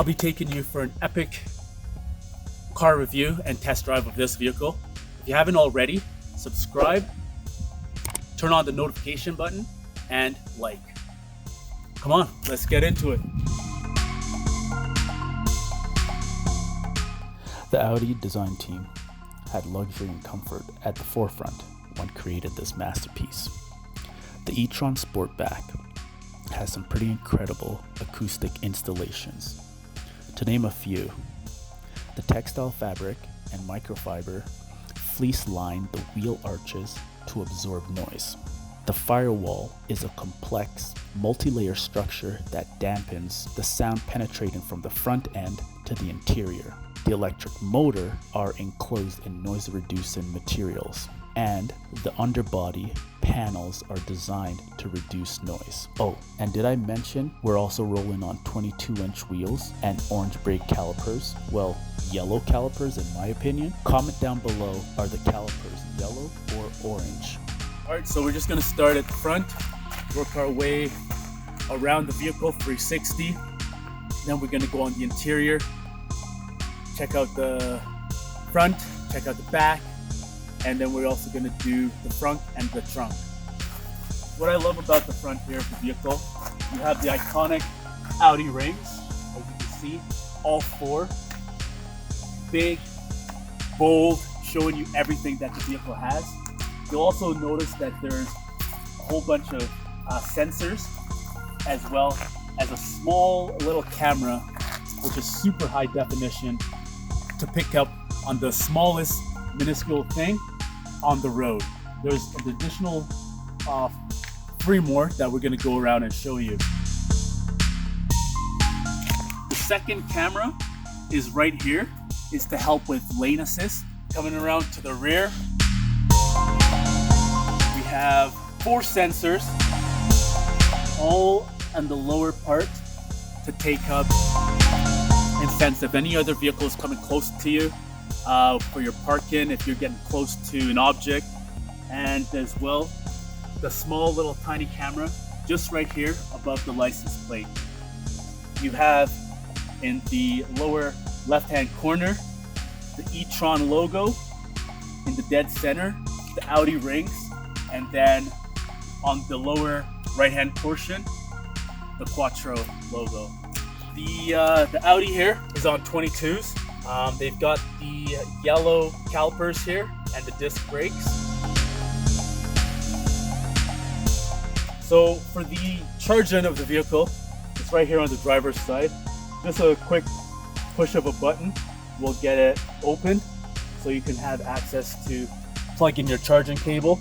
I'll be taking you for an epic car review and test drive of this vehicle. If you haven't already, subscribe, turn on the notification button, and like. Come on, let's get into it. The Audi design team had luxury and comfort at the forefront when created this masterpiece. The e-tron Sportback has some pretty incredible acoustic installations. To name a few, the textile fabric and microfiber fleece line the wheel arches to absorb noise. The firewall is a complex, multi-layer structure that dampens the sound penetrating from the front end to the interior. The electric motor are enclosed in noise-reducing materials, and the underbody panels are designed to reduce noise. Oh, and did I mention we're also rolling on 22-inch wheels and orange brake calipers? Well, yellow calipers in my opinion. Comment down below, are the calipers yellow or orange? Alright, so we're just going to start at the front, work our way around the vehicle 360. Then we're going to go on the interior, check out the front, check out the back, and then we're also going to do the front and the trunk. What I love about the front here of the vehicle, you have the iconic Audi rings, as you can see, all four. Big, bold, showing you everything that the vehicle has. You'll also notice that there's a whole bunch of sensors, as well as a small little camera, which is super high definition, to pick up on the smallest minuscule thing on the road. There's an additional 3 more that we're going to go around and show you. The second camera is right here, is to help with lane assist. Coming around to the rear, we have 4 sensors, all on the lower part to take up and sense if any other vehicle is coming close to you for your parking, if you're getting close to an object, and as well the small little tiny camera just right here above the license plate. You have in the lower left hand corner the e-tron logo, in the dead center the Audi rings, and then on the lower right hand portion the Quattro logo. The Audi here is on 22s. They've got the yellow calipers here and the disc brakes. So for the charge-in of the vehicle, it's right here on the driver's side. Just a quick push of a button will get it open, so you can have access to plug in your charging cable,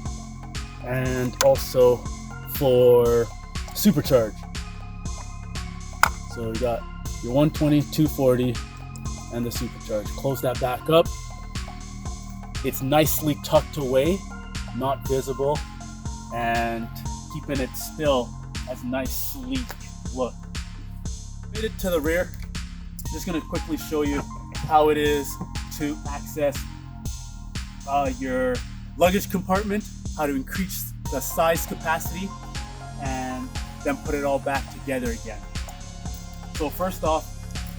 and also for supercharge. So you got your 120, 240, and the supercharge. Close that back up. It's nicely tucked away, not visible, and keeping it still as a nice sleek look. Made it to the rear. Just gonna quickly show you how it is to access your luggage compartment, how to increase the size capacity, and then put it all back together again. So first off,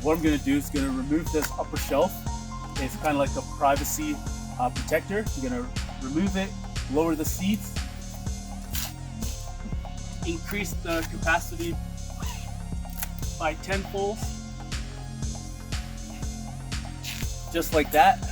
what I'm going to do is going to remove this upper shelf. It's kind of like a privacy protector. I'm going to remove it, lower the seats, increase the capacity by 10-fold, just like that.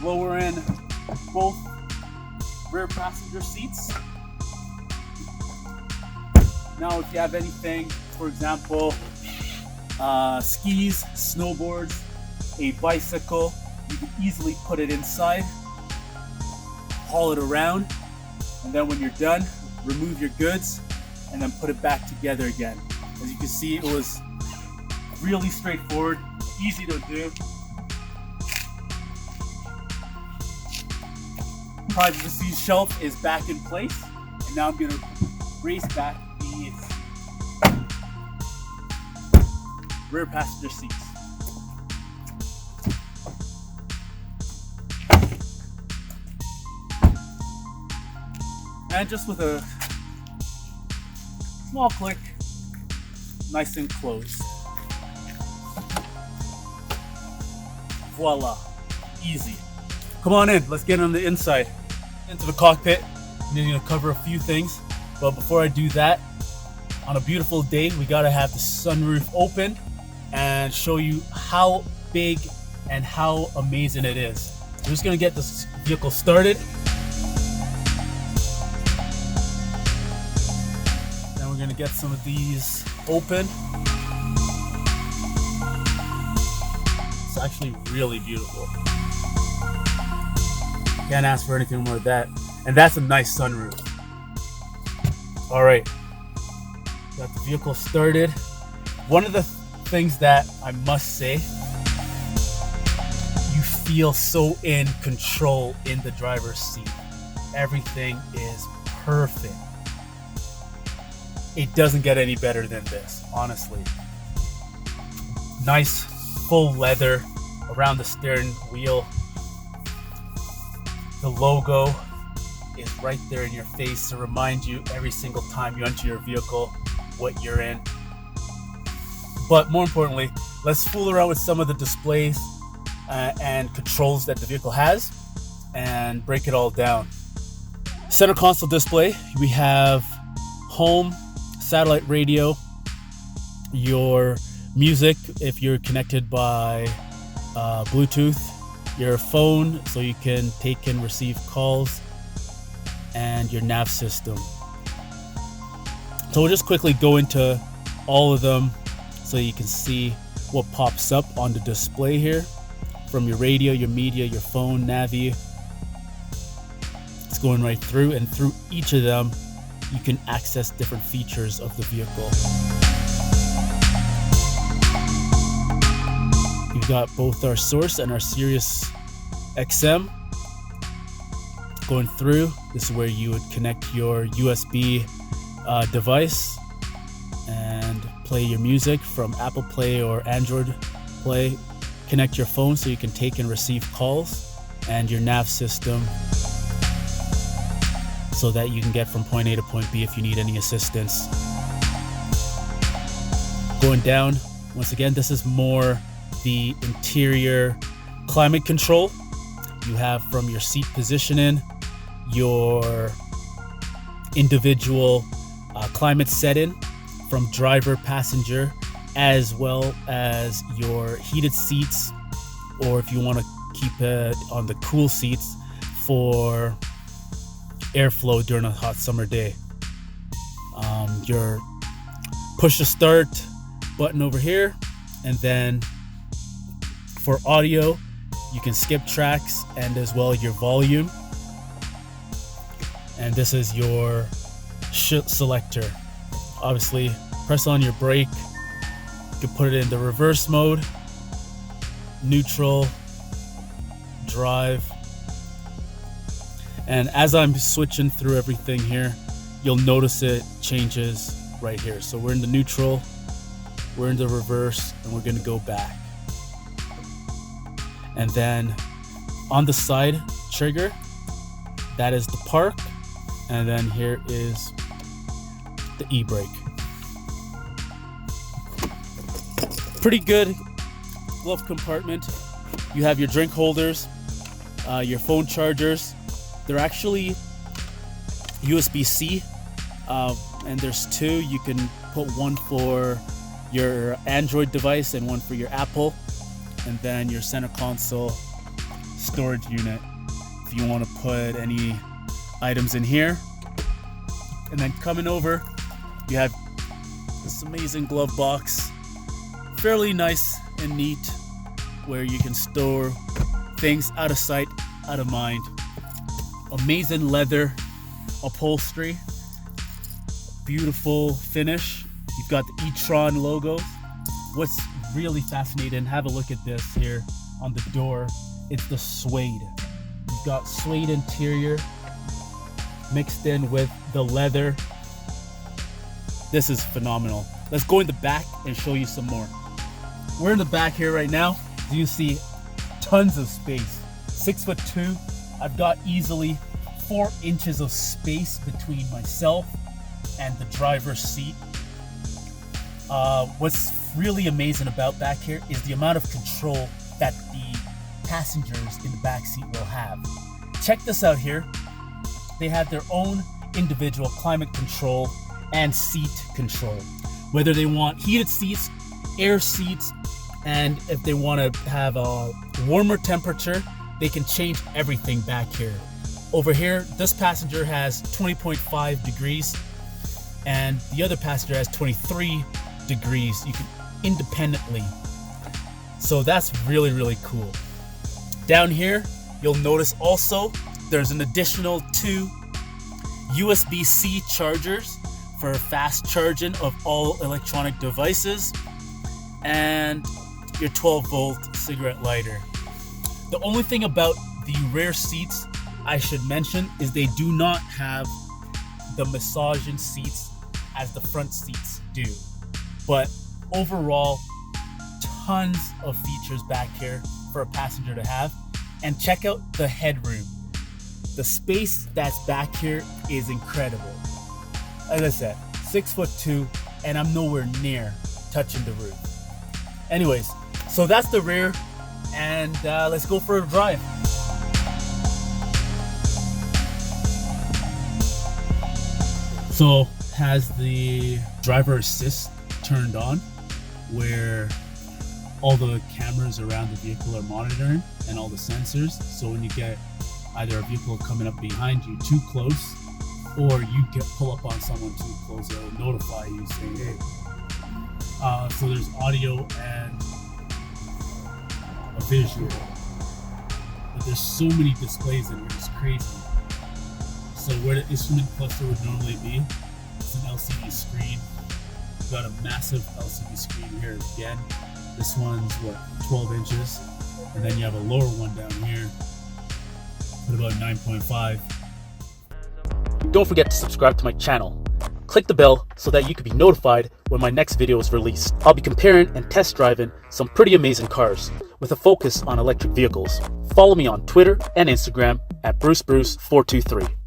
Lower in both rear passenger seats. Now if you have anything, for example, skis, snowboards, a bicycle, you can easily put it inside, haul it around, and then when you're done, remove your goods and then put it back together again. As you can see, it was really straightforward, easy to do. Privacy shelf is back in place, and now I'm going to raise back the rear passenger seats. And just with a small click, nice and closed. Voila, easy. Come on in, let's get on the inside. Into the cockpit, and then I'm gonna cover a few things. But before I do that, on a beautiful day, we gotta have the sunroof open and show you how big and how amazing it is. We're just gonna get this vehicle started. Then we're gonna get some of these open. It's actually really beautiful. Can't ask for anything more than that. And that's a nice sunroof. All right, got the vehicle started. One of the things that I must say, you feel so in control in the driver's seat. Everything is perfect. It doesn't get any better than this, honestly. Nice full leather around the steering wheel. The logo is right there in your face to remind you every single time you enter your vehicle what you're in. But more importantly, let's fool around with some of the displays and controls that the vehicle has and break it all down. Center console display, we have home, satellite radio, your music if you're connected by Bluetooth, your phone so you can take and receive calls, and your nav system. So we'll just quickly go into all of them so you can see what pops up on the display here from your radio, your media, your phone, Navi. It's going right through, and through each of them you can access different features of the vehicle. We've got both our source and our Sirius XM going through. This is where you would connect your USB device and play your music from Apple Play or Android Play. Connect your phone so you can take and receive calls, and your nav system so that you can get from point A to point B if you need any assistance. Going down, once again, this is more the interior climate control. You have from your seat positioning, your individual climate setting from driver, passenger, as well as your heated seats, or if you want to keep it on the cool seats for airflow during a hot summer day. Your push to start button over here, and then for audio you can skip tracks and as well your volume, and this is your shift selector. Obviously press on your brake, you can put it in the reverse mode, neutral, drive. And as I'm switching through everything here, you'll notice it changes right here. So we're in the neutral, we're in the reverse, and we're gonna go back. And then on the side trigger, that is the park, and then here is the e-brake. Pretty good glove compartment. You have your drink holders, your phone chargers. They're actually USB-C, and there's two. You can put one for your Android device and one for your Apple, and then your center console storage unit if you want to put any items in here. And then coming over, you have this amazing glove box, fairly nice and neat, where you can store things out of sight, out of mind. Amazing leather upholstery, beautiful finish. You've got the etron logo. What's really fascinating, have a look at this here on the door. It's the suede. You've got suede interior mixed in with the leather. This is phenomenal. Let's go in the back and show you some more. We're in the back here right now. You see tons of space. 6'2". I've got easily 4 inches of space between myself and the driver's seat. What's really amazing about back here is the amount of control that the passengers in the back seat will have. Check this out here. They have their own individual climate control and seat control. Whether they want heated seats, air seats, and if they want to have a warmer temperature, they can change everything back here. Over here, this passenger has 20.5 degrees and the other passenger has 23 degrees. You can independently. So that's really, really cool. Down here, you'll notice also there's an additional 2 USB-C chargers for fast charging of all electronic devices and your 12-volt cigarette lighter. The only thing about the rear seats I should mention is they do not have the massaging seats as the front seats do. But overall, tons of features back here for a passenger to have. And check out the headroom. The space that's back here is incredible. Like I said, 6'2", and I'm nowhere near touching the roof. Anyways, so that's the rear, and let's go for a drive. So has the driver assist turned on, where all the cameras around the vehicle are monitoring and all the sensors. So when you get either a vehicle coming up behind you too close, or you pull up on someone too close, it'll notify you saying, hey. So there's audio and a visual, but there's so many displays in here, it's crazy. So where the instrument cluster would normally be, it's an LCD screen. We've got a massive LCD screen here again. This one's 12 inches, and then you have a lower one down here at about 9.5. Don't forget to subscribe to my channel. Click the bell so that you can be notified when my next video is released. I'll be comparing and test driving some pretty amazing cars with a focus on electric vehicles. Follow me on Twitter and Instagram at BruceBruce423.